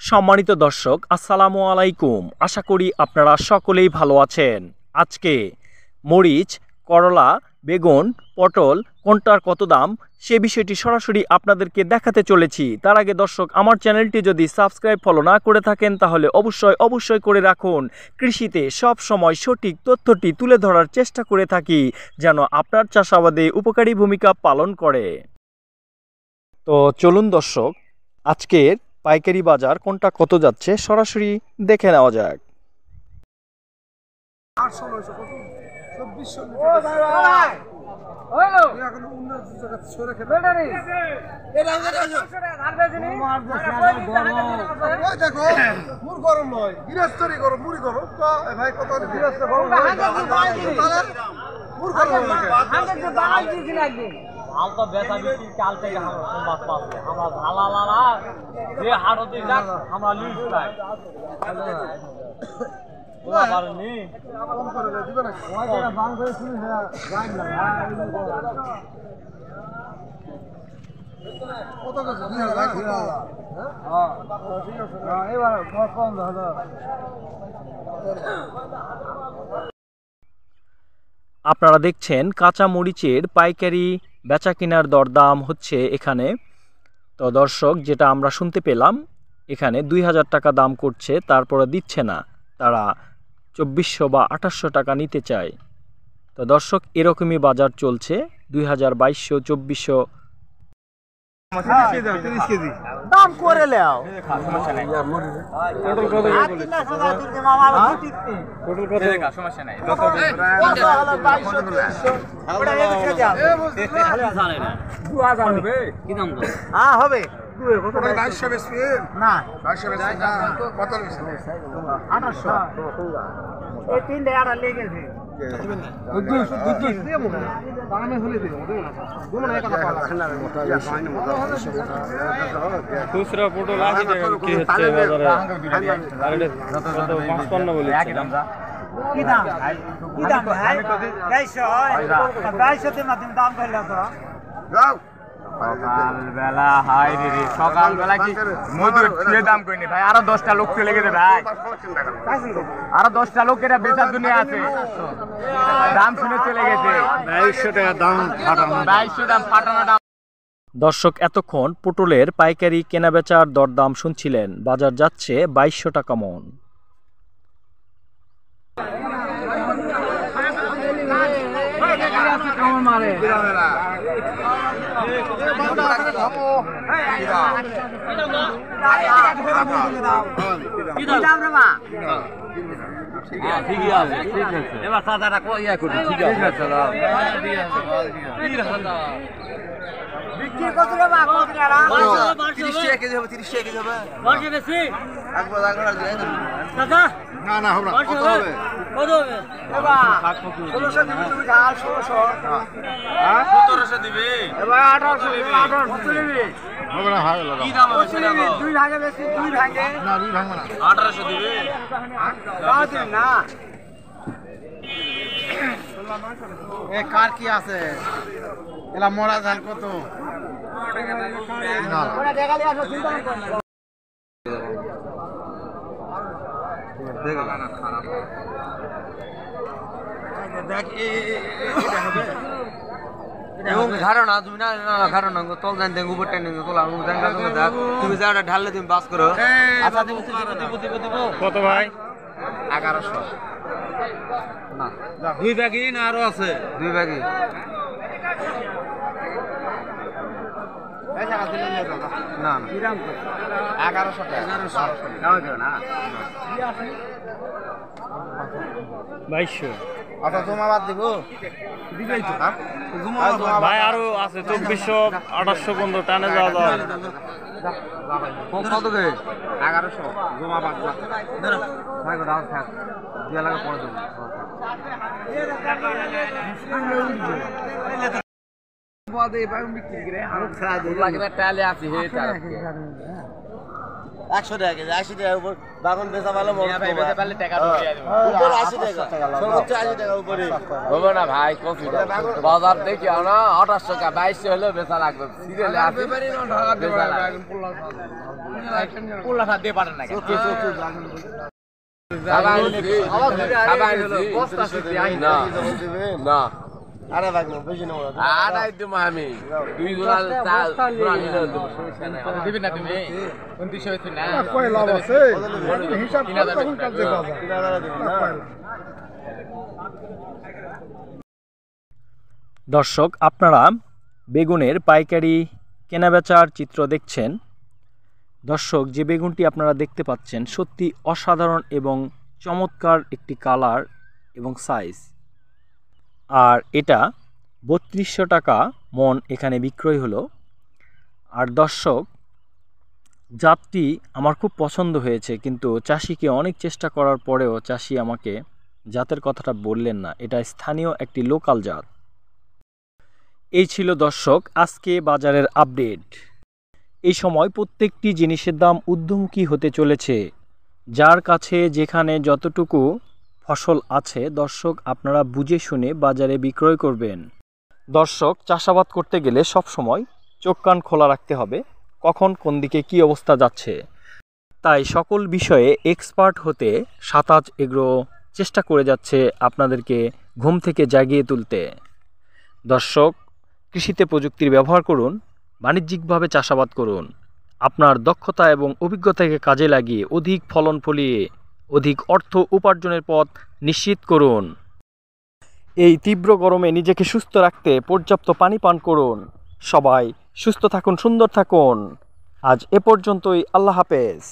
সম্মানিত দর্শক, আসসালামু আলাইকুম। আশা করি আপনারা সকলেই ভালো আছেন। আজকে মরিচ, করলা, বেগুন, পটল কোনটার কত দাম সে বিষয়টি সরাসরি আপনাদেরকে দেখাতে চলেছি। তার আগে দর্শক, আমার চ্যানেলটি যদি সাবস্ক্রাইব ফলো না করে থাকেন তাহলে অবশ্যই করে রাখুন। কৃষিতে সব সময় সঠিক তথ্যটি তুলে ধরার চেষ্টা করে থাকি, যেন আপনার চাষাবাদে উপকারী ভূমিকা পালন করে। তো চলুন দর্শক, আজকের পাইকারি বাজার কোনটা কত যাচ্ছে সরাসরি দেখে নেওয়া যাক। আমরা বেচা বিক্রি কাল থেকে আমরা সংবাদ পাচ্ছি, আমরা ঝালালারা যে হাটতে যাক আমরা লিজ পাই। পারেনি আপনারা দেখছেন কাঁচা মরিচের পাইকারি বেচা কেনার দরদাম হচ্ছে এখানে। তো দর্শক, যেটা আমরা শুনতে পেলাম, এখানে 2000 টাকা দাম করছে, তারপরে দিচ্ছে না, তারা 2400 বা 2800 টাকা নিতে চায়। তো দর্শক, এরকমই বাজার চলছে, 2000, 2200, 2400 দাম করে লেও। হবে না 2800 এই তিনটে আর লেগেছে। খুচরা পটল 80 টাকা বিক্রি হচ্ছে বাজারে, আর এটা 55 বলেছে। কি দাম ভাই? কি দাম ভাই? 2200 তে মাধ্যম দাম কইলা তো। যাও সকালবেলা হাই রে, সকালবেলা কি মধুর ছুঁয়ে দাম কইনি ভাই, আরো 10টা লোক চলে গেছে ভাই, আরো 10টা লোক এটা বেচার দুনিয়া আছে, দাম শুনে চলে গেছে 2200 টাকা দাম ফাটানো, 2200 দাম ফাটানো দাম। দর্শক, এতক্ষণ পটলের পাইকারি কেনাবেচার দরদাম শুনছিলেন। বাজার যাচ্ছে 2200 টাকা মন। এবার সাদাটা কইয়া করি, ঠিক আছে বিক্রি কত রে বা? কত টাকা? 30 টাকা কেজি হবে, 30 টাকা কেজি হবে। বসে বেশি একবার আর দিয়ে দেন। দাদা না না হবে না, কত হবে? কত হবে? এবা 1600 দিবি তুমি, আর 1600 হ্যাঁ 1700 দিবি। এবা 1800 দিবি, 1800 দিবি। হবে না, হবে না। কি দাম হবে সেটা বল। দুই ভাগে বেশি, দুই ভাগে না দুই ভাঙবে না। 1800 দিবি। দাও দিন না। এ কার কি আছে? এলা মরা ধান কত? ওরা দেখালি আসো, চিন্তা না করো। দেখ এটা হবে। এবং ধারণা তুমি না ধারণা তল জান দেন উপর টেনে তোলা আমি জান তুমি দেখ তুমি যাওটা ঢাললে তুমি বাস করো। আচ্ছা দিব কত ভাই? 1100 না দুই ব্যাগই না আরো আছে? দুই ব্যাগই না না 1100 টাকা 1100 না। 2200। আচ্ছা জমা বাদ দিব দিবেই তো ভাই আরো আছে 2400, 2800 পর্যন্ত টানে যাওয়া যায়। কত রে? 1100 জমা বাদ যা ভাই গো দাও থাক দিয়া লাগা পড়ে দেব। বাদে ভাই বিক্রি করে আর খাওয়া দেব লাগে না, টালে আছে হে টালে 100 টাকা কেজি 80 টাকা উপর বাগান বেচা ভালো মন ভাই বেচা পারলে টাকা দিয়ে দেব উপর 80 টাকা সর্বোচ্চ 80 টাকা উপরে হবে না ভাই কফি বাজার দেখি না 2800 টাকা 2200 হলে বেচা লাগবে সিরিয়ালে আছে বেচা লাগবে পুল্লা সাথ দিয়ে পারেন না কেন না আরে ভাগ না বেশি না আড়াই দেবো আমি 2 গোলা চাল পুরা নিলে দেবো সমস্যা নাই দিবেন না তুমি 2900 হইছে না কয় লাভ আছে হিসাব তখন কাজ দেবা দর্শক আপনারা বেগুনের পাইকারি কেনাবেচার চিত্র দেখছেন। দর্শক যে বেগুনটি আপনারা দেখতে পাচ্ছেন সত্যি অসাধারণ এবং চমৎকার একটি কালার এবং সাইজ, আর এটা 3200 টাকা মন এখানে বিক্রয় হলো। আর দর্শক জাতটি আমার খুব পছন্দ হয়েছে, কিন্তু চাষিকে অনেক চেষ্টা করার পরেও চাষি আমাকে জাতের কথাটা বললেন না, এটা স্থানীয় একটি লোকাল জাত। এই ছিল দর্শক আজকে বাজারের আপডেট। এই সময় প্রত্যেকটি জিনিসের দাম ঊর্ধ্বমুখী হতে চলেছে, যার কাছে যেখানে যতটুকু ফসল আছে দর্শক আপনারা বুঝে শুনে বাজারে বিক্রয় করবেন। দর্শক চাষাবাদ করতে গেলে সব সময় চোখ কান খোলা রাখতে হবে, কখন কোন দিকে কী অবস্থা যাচ্ছে। তাই সকল বিষয়ে এক্সপার্ট হতে সাতাজ এগ্রো চেষ্টা করে যাচ্ছে আপনাদেরকে ঘুম থেকে জাগিয়ে তুলতে। দর্শক কৃষিতে প্রযুক্তির ব্যবহার করুন, বাণিজ্যিকভাবে চাষাবাদ করুন, আপনার দক্ষতা এবং অভিজ্ঞতাকে কাজে লাগিয়ে অধিক ফলন ফলিয়ে অধিক অর্থ উপার্জনের পথ নিশ্চিত করুন। এই তীব্র গরমে নিজেকে সুস্থ রাখতে পর্যাপ্ত পানি পান করুন। সবাই সুস্থ থাকুন, সুন্দর থাকুন। আজ এ পর্যন্তই, আল্লাহ হাফেজ।